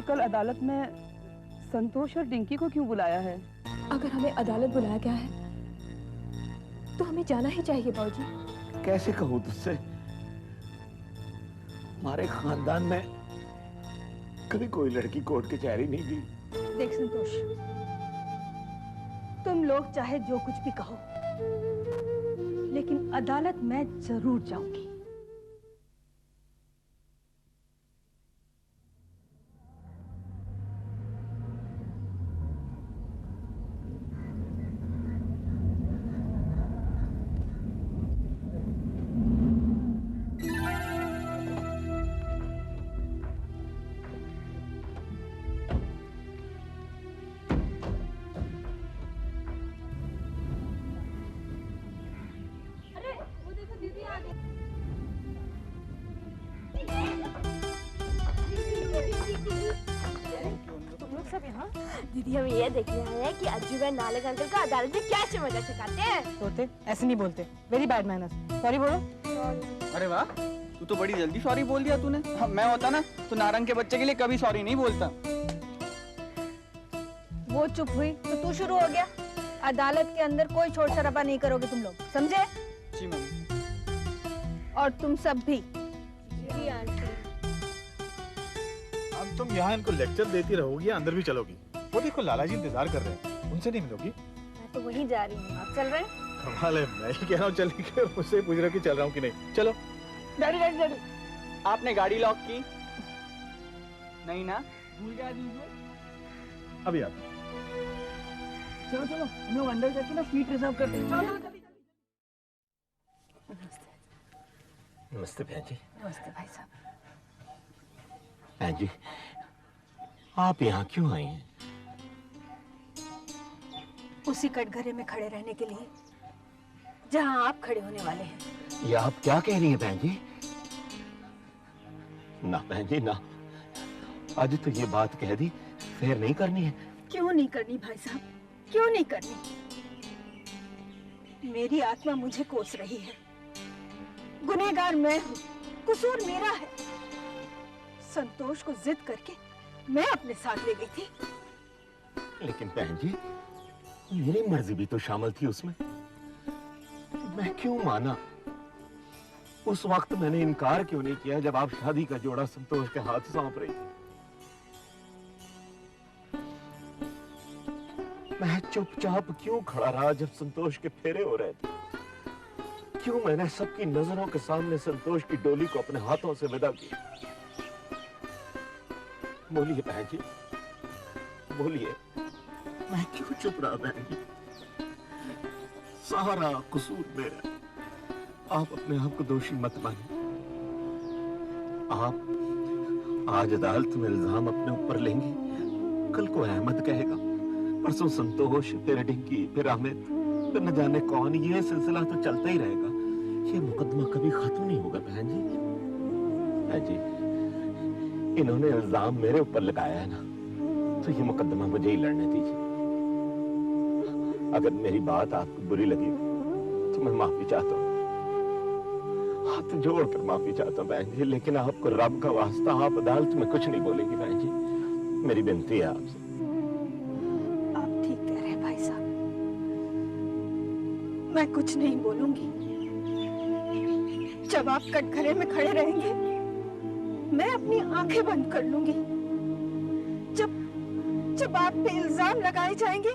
कल अदालत में संतोष और डिंकी को क्यों बुलाया है? अगर हमें अदालत बुलाया गया है तो हमें जाना ही चाहिए बाबूजी। कैसे कहूँ तुझसे, हमारे खानदान में कभी कोई लड़की कोर्ट कचहरी नहीं गई। देख संतोष, तुम लोग चाहे जो कुछ भी कहो, लेकिन अदालत मैं जरूर जाऊंगी। दीदी हम ये देखने आए हैं कि अज्जू भाई नाले अंकल का अदालत में क्या मजा सिखाते हैं। तोते ऐसे नहीं बोलते, वेरी बैड मैनर्स। सॉरी बोलो। अरे वाह, तू तो बड़ी जल्दी सॉरी बोल दिया तूने। मैं होता ना तो नारंग के बच्चे के लिए कभी सॉरी नहीं बोलता। वो चुप हुई तो तू शुरू हो गया। अदालत के अंदर कोई शोर शराबा नहीं करोगे तुम लोग, समझे? जी मम्मी। और तुम सब भी। जी आंटी। अब तुम यहाँ इनको लेक्चर देती रहोगी या अंदर भी चलोगी? वो देखो लाला जी इंतजार कर रहे हैं, उनसे नहीं मिलोगी? मैं तो वहीं जा रही हूँ, आप चल रहे हैं? कमाल है, मैं ही कह रहा हूँ चलने के, मुझसे पूछ रहे हो कि चल रहा हूँ कि नहीं। चलो। डैडी डैडी डैडी, आपने गाड़ी लॉक की? नहीं ना? भूल गया दीजिए। अभी आता हूँ। चलो चलो, हम लोग अंदर जाके ना सीट रिजर्व करते हैं। चलो चलो जल्दी। नमस्ते बहन जी। नमस्ते भाई साहब। बहन जी, आप यहाँ क्यों आई हैं? उसी कटघरे में खड़े रहने के लिए जहां आप खड़े होने वाले हैं। ये आप क्या कह रही हैं बहन जी? ना बहन जी ना, आज तो ये बात कह दी, फिर नहीं करनी है। क्यों नहीं करनी भाई साहब, क्यों नहीं करनी? मेरी आत्मा मुझे कोस रही है। गुनहगार मैं हूँ, कसूर मेरा है। संतोष को जिद करके मैं अपने साथ ले गई थी। लेकिन बहन जी, मेरी मर्जी भी तो शामिल थी उसमें। मैं क्यों माना? उस वक्त मैंने इनकार क्यों नहीं किया जब आप शादी का जोड़ा संतोष के हाथ सौंप रही थी? मैं चुपचाप क्यों खड़ा रहा जब संतोष के फेरे हो रहे थे? क्यों मैंने सबकी नजरों के सामने संतोष की डोली को अपने हाथों से विदा किया? बोलिए बहन जी, बोलिए, मैं क्यों चुप रहा बहन जी? सारा कसूर मेरा। आप अपने आप को दोषी मत मानिए। आप आज अदालत में इल्जाम अपने ऊपर लेंगी, कल को अहमद कहेगा, परसों संतोष, फिर डिंकी, फिर अमित, फिर न जाने कौन। ये सिलसिला तो चलता ही रहेगा। ये मुकदमा कभी खत्म नहीं होगा बहन जी। बहन जी, इन्होंने इल्जाम मेरे ऊपर लगाया है ना, तो ये मुकदमा मुझे ही लड़ने दीजिए। अगर मेरी बात आपको बुरी लगी तो मैं माफी चाहता हूँ, हाथ जोड़कर माफी चाहता हूँ बहन जी। लेकिन आपको रब का वास्ता, आप अदालत में कुछ नहीं बोलेंगी बहन जी, मेरी विनती है आपसे। आप ठीक कह रहे हैं भाई साहब, मैं कुछ नहीं बोलूंगी। जब आप कटघरे में खड़े रहेंगे, मैं अपनी आंखें बंद कर लूंगी। जब आप पे इल्जाम लगाए जाएंगे,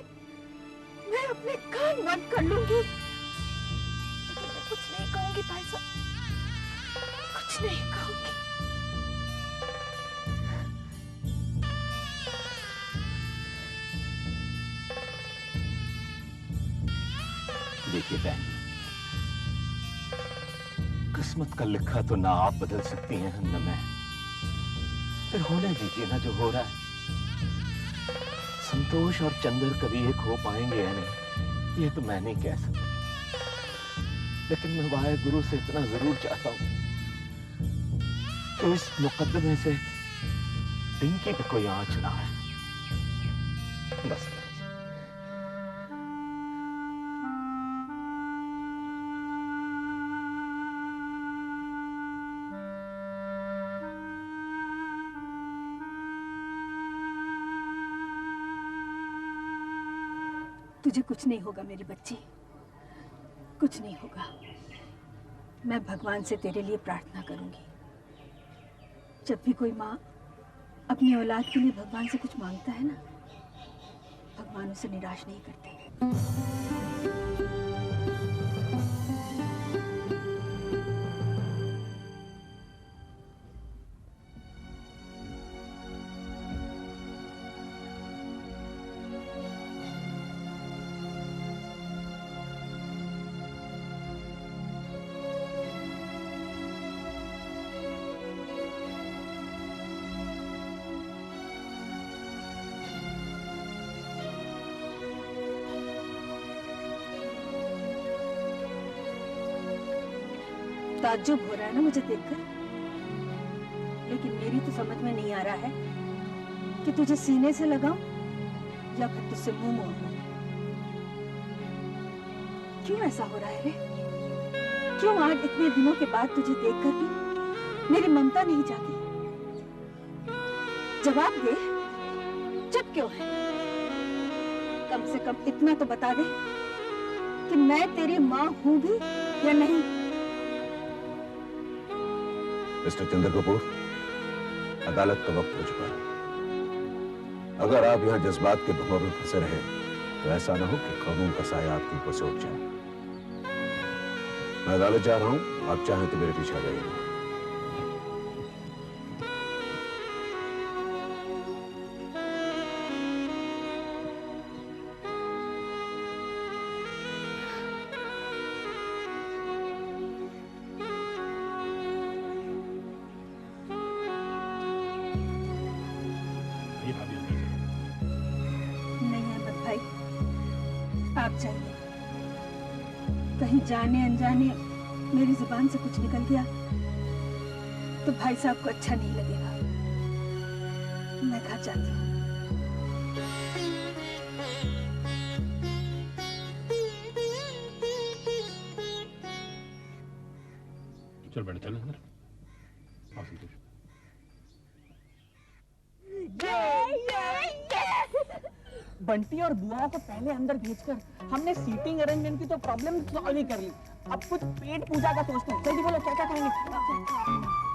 मैं अपने कान बंद कर लूंगी। मैं कुछ नहीं कहूंगी भाई साहब, कुछ नहीं कहूंगी। देखिए बहन, किस्मत का लिखा तो ना आप बदल सकती हैं न मैं। फिर होने दीजिए ना जो हो रहा है। संतोष और चंदर कभी एक हो पाएंगे या नहीं, ये तो मैं नहीं कह सकता। लेकिन मैं वाहे गुरु से इतना जरूर चाहता हूं कि इस मुकदमे से डिंकी पे कोई आंच ना आए, बस। तुझे कुछ नहीं होगा मेरी बच्ची, कुछ नहीं होगा। मैं भगवान से तेरे लिए प्रार्थना करूंगी। जब भी कोई माँ अपनी औलाद के लिए भगवान से कुछ मांगता है ना, भगवान उसे निराश नहीं करते। ताज्जुब हो रहा है ना मुझे देखकर, लेकिन मेरी तो समझ में नहीं आ रहा है कि तुझे सीने से लगाऊं या फिर तुझसे मुंह मोड़ लूं। क्यों ऐसा हो रहा है रे? क्यों आज इतने दिनों के बाद तुझे देखकर भी मेरी ममता नहीं जागी? जवाब दे, चुप क्यों है? कम से कम इतना तो बता दे कि मैं तेरी माँ हूं भी या नहीं। मिस्टर चंद्र कपूर, अदालत का वक्त हो चुका है। अगर आप यहाँ जज्बात के भंवर में फंसे रहे तो ऐसा ना हो कि कानून का साया आपके ऊपर से उठ जाए। मैं अदालत जा रहा हूँ, आप चाहें तो मेरे पीछे आ जाइए। आप जाइए। कहीं जाने अनजाने मेरी जुबान से कुछ निकल गया तो भाई साहब को अच्छा नहीं लगेगा। मैं घर जाती हूँ। चल बैठ, चल अंदर। आओ संतोष। बंटी और बुआ को पहले अंदर भेजकर हमने सीटिंग अरेंजमेंट की तो प्रॉब्लम सॉल्व ही कर ली। अब कुछ पेट पूजा का सोचते हैं। जल्दी बोलो क्या क्या खाएंगे?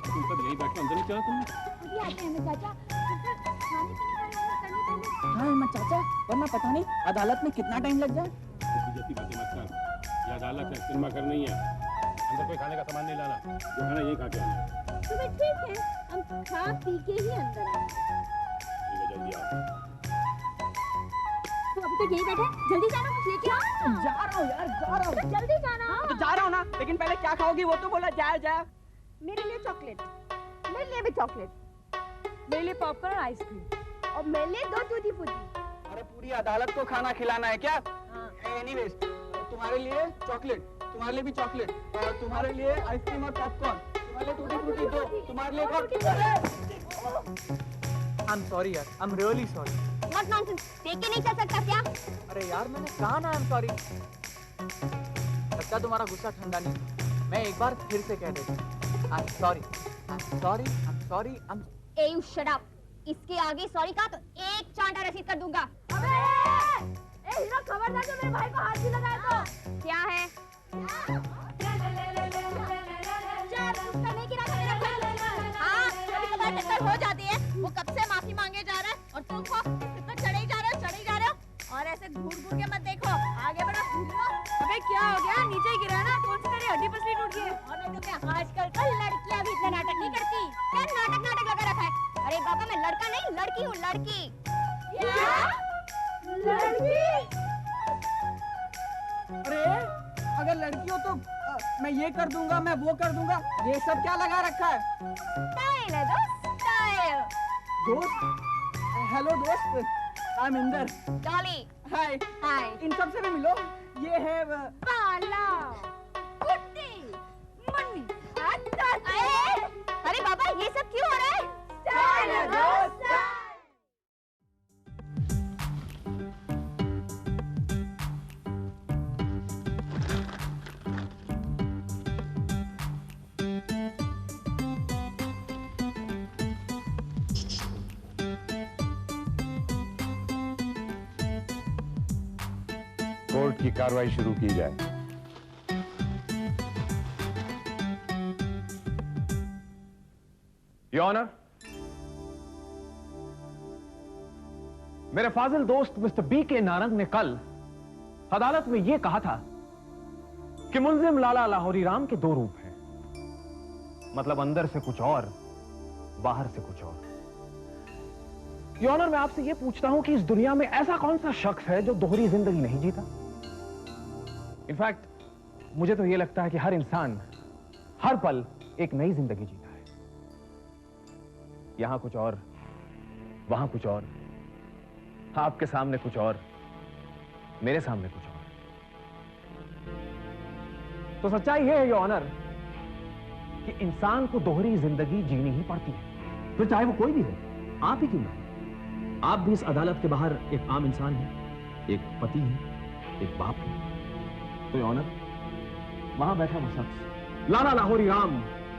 तुम सब यही बैठ के अंदर नहीं चला तुमने? अभी आते हैं चाचा। हाँ हिम्मत चाचा, वरना पता नहीं अदालत में कितना टाइम लग जाए। जैसी बातें मत कर। ये अदालत है, सिनेमा घर नहीं है। अंदर कोई खाने का सामान नहीं लाना, जो खाना यही खा के आना। तो ठीक है, हम खा पी के ही अंदर आएंगे। ठीक है, जल्दी आओ। तो अभी तक यही बैठे, जल्दी जाना, कुछ लेके आओ। जा रहा हूँ यार, जा रहा हूँ। जल्दी जाना। तो जा रहा हूँ ना, लेकिन पहले क्या खाओगी वो तो बोला। जा जा। मेरे लिए चॉकलेट, मेरे लिए भी चॉकलेट, मेरे लिए पॉपकॉर्न और आइसक्रीम, और मेरे लिए 2 टूटी फूटी। अरे पूरी अदालत को खाना खिलाना है क्या? एनीवेज, तुम्हारे लिए चॉकलेट, तुम्हारे लिए भी चॉकलेट, और तुम्हारे लिए आइसक्रीम और पॉपकॉर्न, तुम्हारे लिए टूटी फ्रूटी 2, तुम्हारे लिए I'm sorry यार, I'm really sorry. What nonsense, देख के नहीं चल सकता क्या? अरे यार मैंने कहा ना I'm sorry. लगता तुम्हारा गुस्सा ठंडा नहीं। मैं एक बार फिर से कह देता हूँ I'm sorry, I'm sorry, I'm sorry, I'm. Hey, you shut up. इसके आगे सॉरी का तो एक चांटा रसीद कर दूंगा। अबे! ए हीरो खबरदार जो मेरे भाई को हाथ भी लगाए तो। क्या है? हाँ, कभी-कभार टक्कर हो जाती है। वो कब से माफी मांगे जा रहा है और तुमको इतना चढ़े ही जा रहे हो और ऐसे घूर-घूर के मत देखो। आगे बढ़ो, घूरो। अबे क्या हो गया? नीचे ही गिरा ना? कौन सी तेरी हड्डी पसली टूट गई? और नहीं तो क्या? आजकल तो लड़कियां भी इतना नाटक नहीं करती। क्या नाटक लगा रखा है? अरे बाबा मैं लड़का नहीं लड़की हूँ, लड़की। क्या? लड़की? अरे अगर लड़की हो तो मैं ये कर दूंगा, मैं वो कर दूंगा। ये सब क्या लगा रखा है? स्टाइल है दोस्त, स्टाइल। दोस्त? हेलो दोस्त, I'm इंदर। डॉली। हाय। हाय। इन सब से भी मिलो। ये है बाला, कुट्टी, मुन्नी। अरे बाबा ये सब क्यों हो रहा है? स्टाइल है दोस्त। कोर्ट की कार्रवाई शुरू की जाए। योर ऑनर, मेरे फाजिल दोस्त मिस्टर बी के नारंग ने कल अदालत में यह कहा था कि मुलजिम लाला लाहौरी राम के दो रूप हैं, मतलब अंदर से कुछ और, बाहर से कुछ और। योर ऑनर, मैं आपसे यह पूछता हूं कि इस दुनिया में ऐसा कौन सा शख्स है जो दोहरी जिंदगी नहीं जीता? इनफैक्ट मुझे तो यह लगता है कि हर इंसान हर पल एक नई जिंदगी जीता है। यहां कुछ और, वहां कुछ और, आपके सामने कुछ और, मेरे सामने कुछ और। तो सच्चाई यह है योर ऑनर कि इंसान को दोहरी जिंदगी जीनी ही पड़ती है, फिर चाहे वो कोई भी हो, आप ही क्यों ना। आप भी इस अदालत के बाहर एक आम इंसान हैं, एक पति हैं, एक बाप हैं। तो योर ऑनर, वहां बैठा वो शख्स लाला लाहौरी राम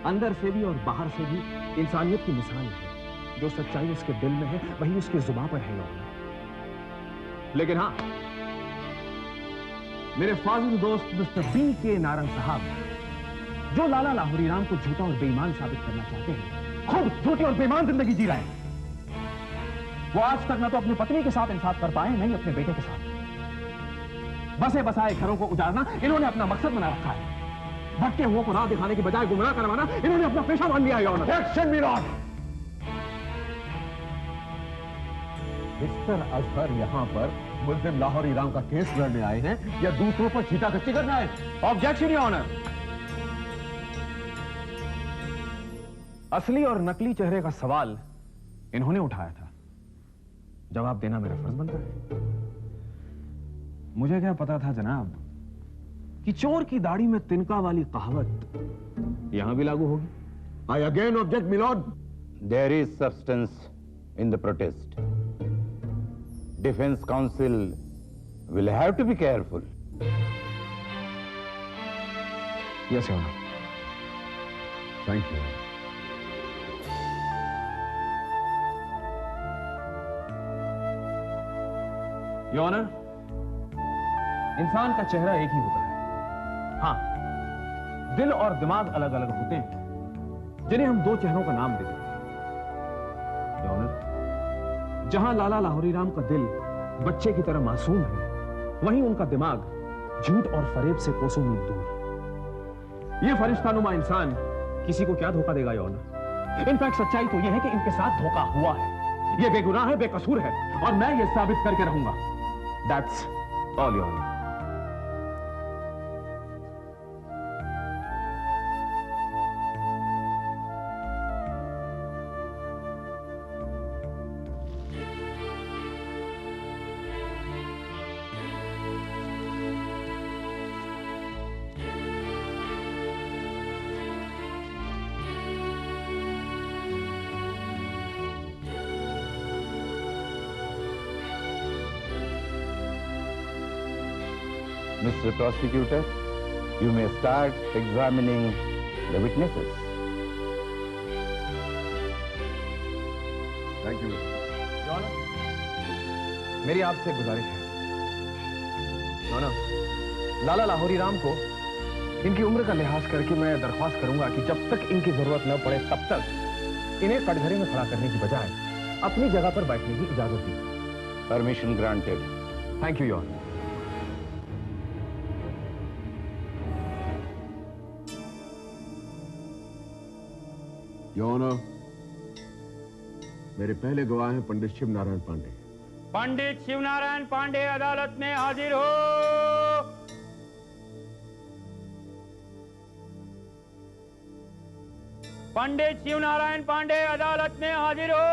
अंदर से भी और बाहर से भी इंसानियत की मिसाल है। जो सच्चाई उसके दिल में है वही उसकी जुबान पर है योर ऑनर। लेकिन हां, मेरे फाजिल दोस्त मिस्टर बी के नारंग साहब, जो लाला लाहौरी राम को झूठा और बेईमान साबित करना चाहते हैं, खुद झूठी और बेईमान जिंदगी जी रहे हैं। वो आज तक ना तो अपनी पत्नी के साथ इंसाफ कर पाए, नहीं अपने बेटे के साथ। बसे बसाए घरों को उजाड़ना इन्होंने अपना मकसद बना रखा है। भटके हुओं को राह दिखाने की बजाय गुमराह करवाना इन्होंने अपना पेशा मान लिया है। मिस्टर अजहर यहाँ पर मुल्जिम लाहौरी राम का केस लड़ने आए हैं या दूसरों पर छीटाकछी करने आए? Objection your honour. असली और नकली चेहरे का सवाल इन्होंने उठाया था, जवाब देना मेरा फर्ज बनता है। मुझे क्या पता था जनाब कि चोर की दाढ़ी में तिनका वाली कहावत यहां भी लागू होगी। I again object milord. There is substance in the protest. Defence counsel will have to be careful. Yes your honour. Thank you. Your honour, इंसान का चेहरा एक ही होता है। हां, दिल और दिमाग अलग अलग होते हैं, जिन्हें हम दो चेहरों का नाम देते हैं। योर ऑनर, जहां लाला लाहौरी राम का दिल बच्चे की तरह मासूम है, वहीं उनका दिमाग झूठ और फरेब से कोसों मील दूर। यह फरिश्तानुमा इंसान किसी को क्या धोखा देगा योर ऑनर? इनफैक्ट सच्चाई तो यह है कि इनके साथ धोखा हुआ है। यह बेगुनाह है, बेकसूर है, और मैं यह साबित करके रहूंगा। That's all your honor. Mr. Prosecutor, you may start examining the witnesses. Thank you. Your Honor, मेरी आपसे गुजारिश है। Your Honor, लाला लाहौरी राम को इनकी उम्र का लिहाज करके मैं दरख्वास्त करूंगा कि जब तक इनकी जरूरत न पड़े तब तक इन्हें कटघरे में खड़ा करने की बजाय अपनी जगह पर बैठने की इजाजत दी। Permission granted. Thank you, Your Honor. Your honour, मेरे पहले गवाह हैं पंडित शिव नारायण पांडे। पंडित शिव नारायण पांडे अदालत में हाजिर हो। पंडित शिव नारायण पांडे अदालत में हाजिर हो।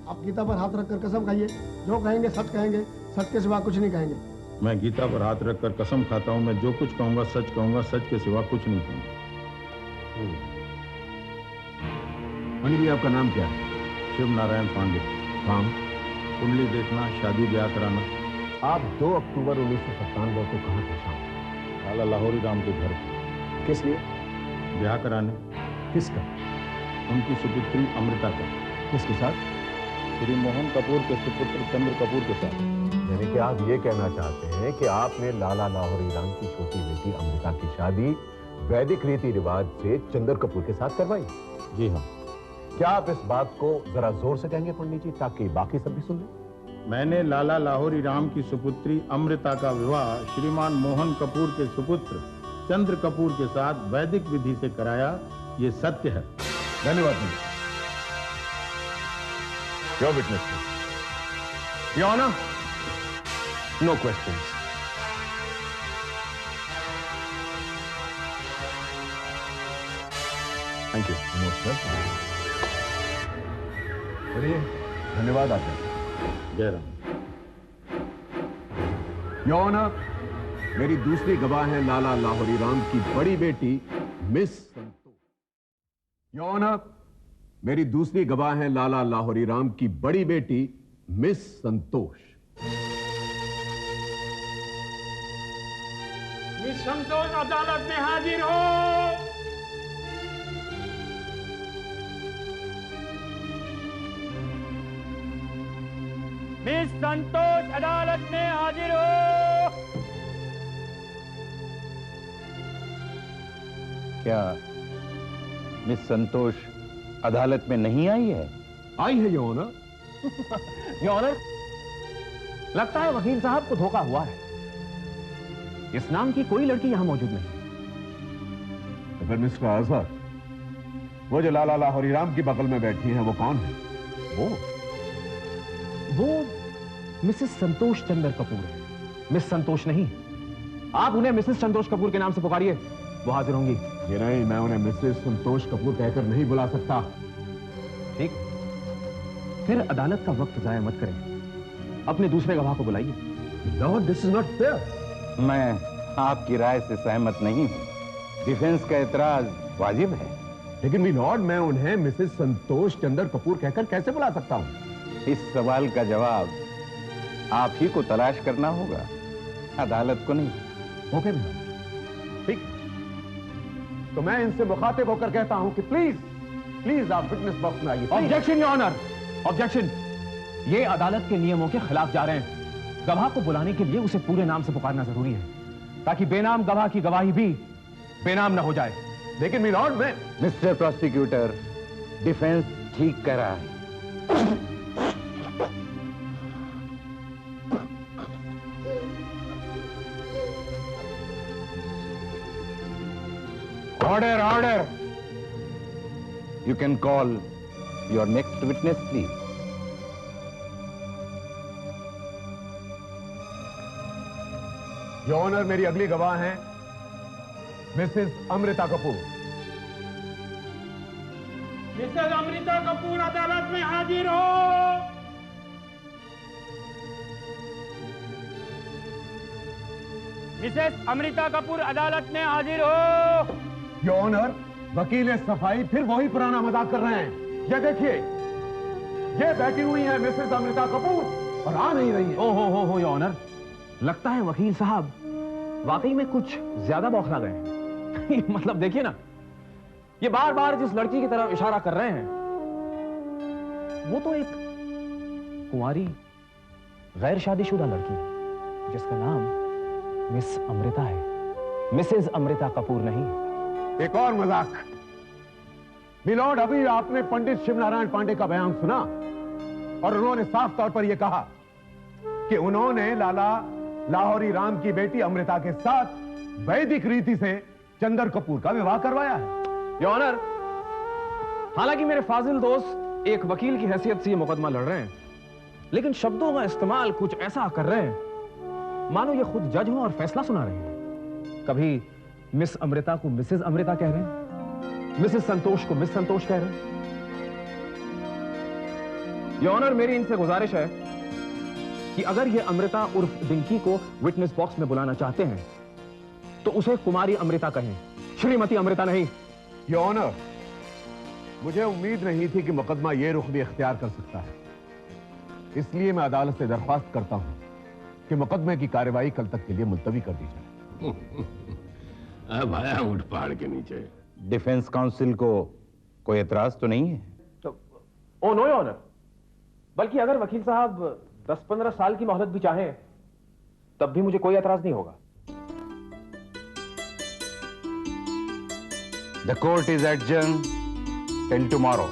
आप गीता पर हाथ रखकर कसम खाइए, जो कहेंगे सच कहेंगे, सच के सिवा कुछ नहीं कहेंगे। मैं गीता पर हाथ रखकर कसम खाता हूं, मैं जो कुछ कहूंगा, सच के सिवा कुछ नहीं कहूंगा। मणि जी, आपका नाम क्या है? शिव नारायण पांडे। काम? कुंडली देखना, शादी ब्याह कराना। आप 2 अक्टूबर 1997 को कहाँ थे शाम? लाला लाहौरी राम के घर। किस लिए? ब्याह कराने। किसका? उनकी सुपुत्री अमृता का। किसके साथ? श्री मोहन कपूर के सुपुत्र चंद्र कपूर के साथ। यानी कि आप ये कहना चाहते हैं कि आपने लाला लाहौरी राम की छोटी बेटी अमृता की शादी वैदिक रीति रिवाज से चंद्र कपूर के साथ करवाई? जी हाँ। क्या आप इस बात को जरा जोर से कहेंगे पंडित जी, ताकि बाकी सब भी सुन लें? मैंने लाला लाहौरी राम की सुपुत्री अमृता का विवाह श्रीमान मोहन कपूर के सुपुत्र चंद्र कपूर के साथ वैदिक विधि से कराया, ये सत्य है। धन्यवाद। Your witness. Your honour, no questions. Thank you. चलिए, धन्यवाद आपका। जय राम। योर ऑनर, मेरी दूसरी गवाह है लाला लाहौरी राम की बड़ी बेटी मिस संतोष। योर ऑनर, मेरी दूसरी गवाह है लाला लाहौरी राम की बड़ी बेटी मिस संतोष। मिस संतोष अदालत में हाजिर हो। मिस संतोष अदालत में हाजिर हो। क्या मिस संतोष अदालत में नहीं आई है? आई है योर ऑनर। योर ऑनर, लगता है वकील साहब को धोखा हुआ है। इस नाम की कोई लड़की यहां मौजूद नहीं। तो फिर मिस्टर आजाद, वो जो लाला लाहौरी राम की बगल में बैठी हैं, वो कौन है? वो मिसेस संतोष चंद्र कपूर है, मिस संतोष नहीं। आप उन्हें मिसेस संतोष कपूर के नाम से पुकारिए, वो हाजिर होंगी। ये नहीं, मैं उन्हें मिसेस संतोष कपूर कहकर नहीं बुला सकता। ठीक, फिर अदालत का वक्त जाया मत करें, अपने दूसरे गवाह को बुलाइए। No, this is not fair. मैं आपकी राय से सहमत नहीं हूं। डिफेंस का एतराज वाजिब है। लेकिन मिलॉर्ड, मैं उन्हें मिसेस संतोष चंद्र कपूर कहकर कैसे बुला सकता हूं? इस सवाल का जवाब आप ही को तलाश करना होगा, अदालत को नहीं। ओके मिलॉर्ड, ठीक। तो मैं इनसे मुखातिब होकर कहता हूं कि प्लीज आप विटनेस बॉक्स में आइए। Objection your honour, objection. ये अदालत के नियमों के खिलाफ जा रहे हैं। गवाह को बुलाने के लिए उसे पूरे नाम से पुकारना जरूरी है, ताकि बेनाम गवाह की गवाही भी बेनाम न हो जाए। लेकिन मिलॉर्ड, मैं मिस्टर प्रोसिक्यूटर, डिफेंस ठीक कर रहा है। Order, order. You can call your next witness, please. Your honour, मेरी अगली गवाह हैं मिसेस अमृता कपूर। मिसेस अमृता कपूर अदालत में हाजिर हो। मिसेस अमृता कपूर अदालत में हाजिर हो। योर ऑनर, वकील सफाई फिर वही पुराना मजाक कर रहे हैं। ये देखिए, ये बैठी हुई है मिसेस अमृता कपूर और आ नहीं रही है। हो योर ऑनर, लगता है वकील साहब वाकई में कुछ ज्यादा बौखला गए हैं। मतलब देखिए ना, ये बार बार जिस लड़की की तरफ इशारा कर रहे हैं, वो तो एक कुंवारी गैर शादीशुदा लड़की है, जिसका नाम मिस अमृता है, मिसेस अमृता कपूर नहीं। एक और मजाक। मिलॉर्ड, अभी आपने पंडित शिवनारायण पांडे का बयान सुना और उन्होंने साफ तौर पर यह कहा कि उन्होंने लाला लाहौरी राम की बेटी अमृता के साथ वैदिक रीति से चंद्र कपूर का विवाह करवाया है। योर ऑनर, हालांकि मेरे फाजिल दोस्त एक वकील की हैसियत से ये मुकदमा लड़ रहे हैं, लेकिन शब्दों का इस्तेमाल कुछ ऐसा कर रहे हैं मानो ये खुद जज हो और फैसला सुना रहे हैं। कभी मिस अमृता को मिसेस अमृता कह रहे हैं, मिसेस संतोष को मिस संतोष कह रहे हैं। योर ऑनर, मेरी इनसे गुजारिश है कि अगर ये अमृता उर्फ डिंकी को विटनेस बॉक्स में बुलाना चाहते हैं तो उसे कुमारी अमृता कहें, श्रीमती अमृता नहीं। योर ऑनर, मुझे उम्मीद नहीं थी कि मुकदमा ये रुख भी इख्तियार कर सकता है, इसलिए मैं अदालत से दरख्वास्त करता हूं कि मुकदमे की कार्रवाई कल तक के लिए मुलतवी कर दी जाए। अब आया ऊंट पहाड़ के नीचे। डिफेंस काउंसिल को कोई एतराज तो नहीं है? ओ नो योर ऑनर, बल्कि अगर वकील साहब 10-15 साल की मोहलत भी चाहें तब भी मुझे कोई एतराज नहीं होगा। The court is adjourned till tomorrow.